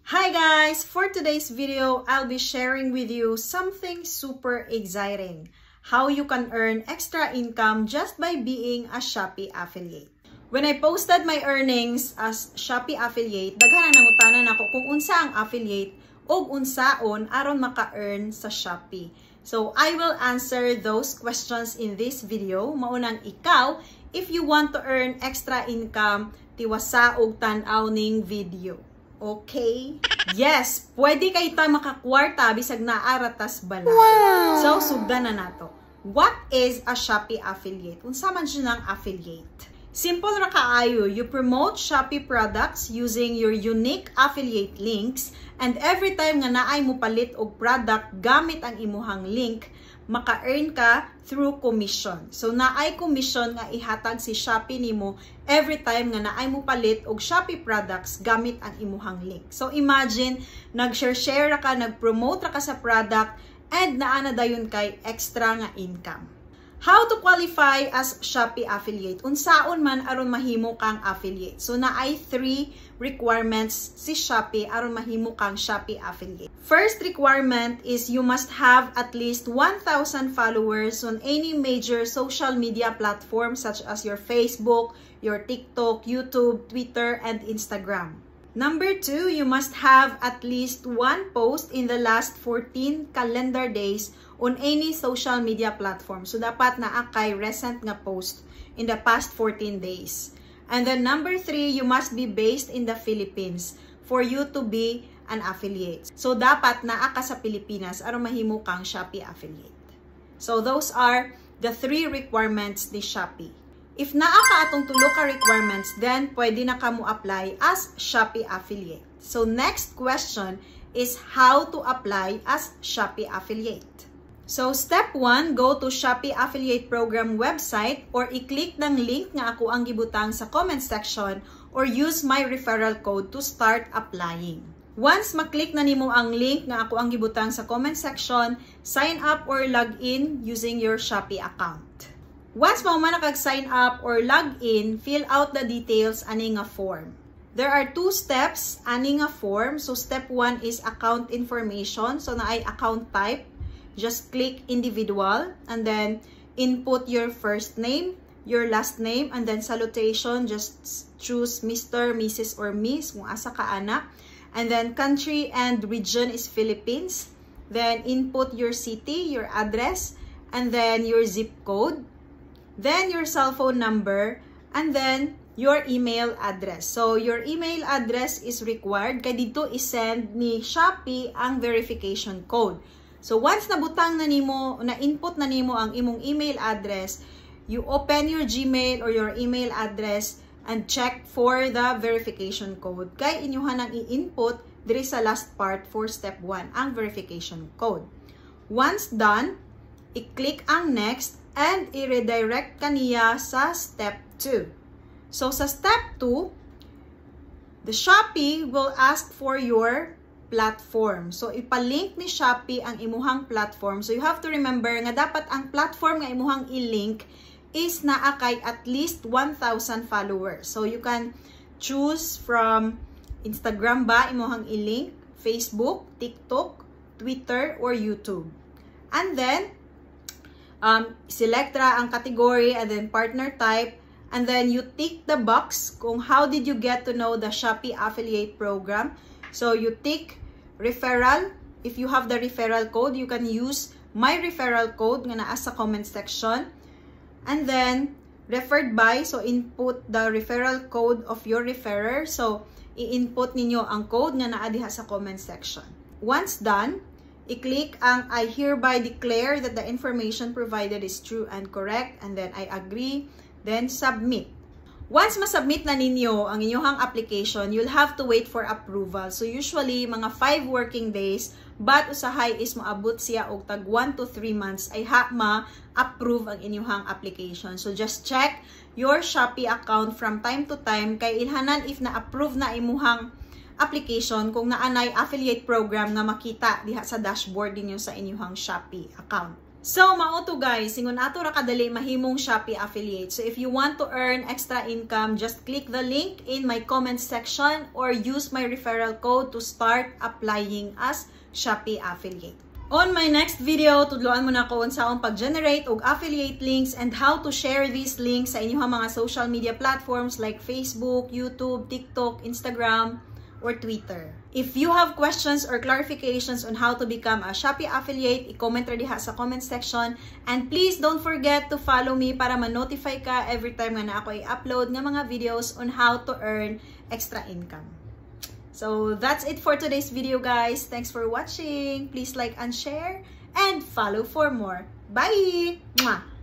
Hi guys! For today's video, I'll be sharing with you something super exciting. How you can earn extra income just by being a Shopee affiliate. When I posted my earnings as Shopee affiliate, daghan na nangutanan ako kung unsa ang affiliate o unsaon aron maka-earn sa Shopee. So, I will answer those questions in this video. Maunang ikaw, if you want to earn extra income, tiwasa og tan-aw ning video. Okay? Yes, pwede kay ta makakwarta bisag naaratas bala. Wow! So, sugdan na nato. What is a Shopee affiliate? Unsa man siya ng affiliate? Simple ra kaayo, you promote Shopee products using your unique affiliate links, and every time nga naay mo palit og product gamit ang imuhang link, maka-earn ka through commission. So naay commission nga ihatag si Shopee nimo every time nga naay mo palit og Shopee products gamit ang imuhang link. So imagine, nag-share ra ka, nag-promote ra ka sa product, and naana dayon kay extra nga income. How to qualify as Shopee affiliate? Unsaon man aron mahimo kang affiliate. So naay 3 requirements si Shopee aron mahimo kang Shopee affiliate. First requirement is you must have at least 1,000 followers on any major social media platform such as your Facebook, your TikTok, YouTube, Twitter, and Instagram. Number 2, you must have at least 1 post in the last 14 calendar days on any social media platform. So, dapat naa kay recent nga post in the past 14 days. And then number 3, you must be based in the Philippines for you to be an affiliate. So, dapat naa ka sa Pilipinas aron mahimo kang Shopee affiliate. So, those are the 3 requirements ni Shopee. If naa ka atong tulo ka requirements, then pwede na ka mo apply as Shopee affiliate. So, next question is how to apply as Shopee affiliate. So, step 1, go to Shopee Affiliate Program website or i-click ng link nga ako ang gibutang sa comment section or use my referral code to start applying. Once maklik na nimo ang link nga ako ang gibutang sa comment section, sign up or log in using your Shopee account. Once mo man nakag-sign up or log in, fill out the details ani nga form. There are 2 steps ani nga form. So, step 1 is account information. So, naay account type. Just click individual and then input your first name, your last name, and then salutation. Just choose Mr., Mrs., or Miss kung asa ka ana. And then country and region is Philippines. Then input your city, your address, and then your zip code. Then your cell phone number, and then your email address. So, your email address is required kay dito isend ni Shopee ang verification code. So, once nabutang na nimo, na-input na nimo ang imong email address, you open your Gmail or your email address and check for the verification code. Kay inyuhan ang i-input diri sa last part for step 1, ang verification code. Once done, i-click ang next and i-redirect kaniya sa step 2. So, sa step 2, the Shopee will ask for your platform. So, ipalink ni Shopee ang imuhang platform. So, you have to remember nga dapat ang platform nga imuhang i-link is naa kay at least 1,000 followers. So, you can choose from Instagram ba imuhang i-link, Facebook, TikTok, Twitter, or YouTube. And then, select ra ang category and then partner type, and then you tick the box kung how did you get to know the Shopee affiliate program. So you tick referral. If you have the referral code, you can use my referral code nga naa sa comment section. And then referred by, so input the referral code of your referrer. So i-input ninyo ang code nga naa diha sa comment section. Once done, i-click ang I hereby declare that the information provided is true and correct, and then I agree, then submit. Once masubmit na ninyo ang inyong application, you'll have to wait for approval. So usually, mga 5 working days, but usahay is maabot siya og tag 1 to 3 months ay ma-approve ang inyong application. So just check your Shopee account from time to time kay ilhanan if na-approve na imuhang application kung naanay affiliate program nga makita diha sa dashboard ninyo sa inyong Shopee account. So, mao to guys, ingon ato ra kadali mahimong Shopee affiliate. So, if you want to earn extra income, just click the link in my comment section or use my referral code to start applying as Shopee affiliate. On my next video, tudloan mo na ko unsaon pag-generate og affiliate links and how to share these links sa inyong mga social media platforms like Facebook, YouTube, TikTok, Instagram, or Twitter. If you have questions or clarifications on how to become a Shopee affiliate, i-comment ra diha sa comment section. And please don't forget to follow me para ma-notify ka every time nga na ako i-upload nga mga videos on how to earn extra income. So that's it for today's video, guys. Thanks for watching. Please like and share and follow for more. Bye! Mwah!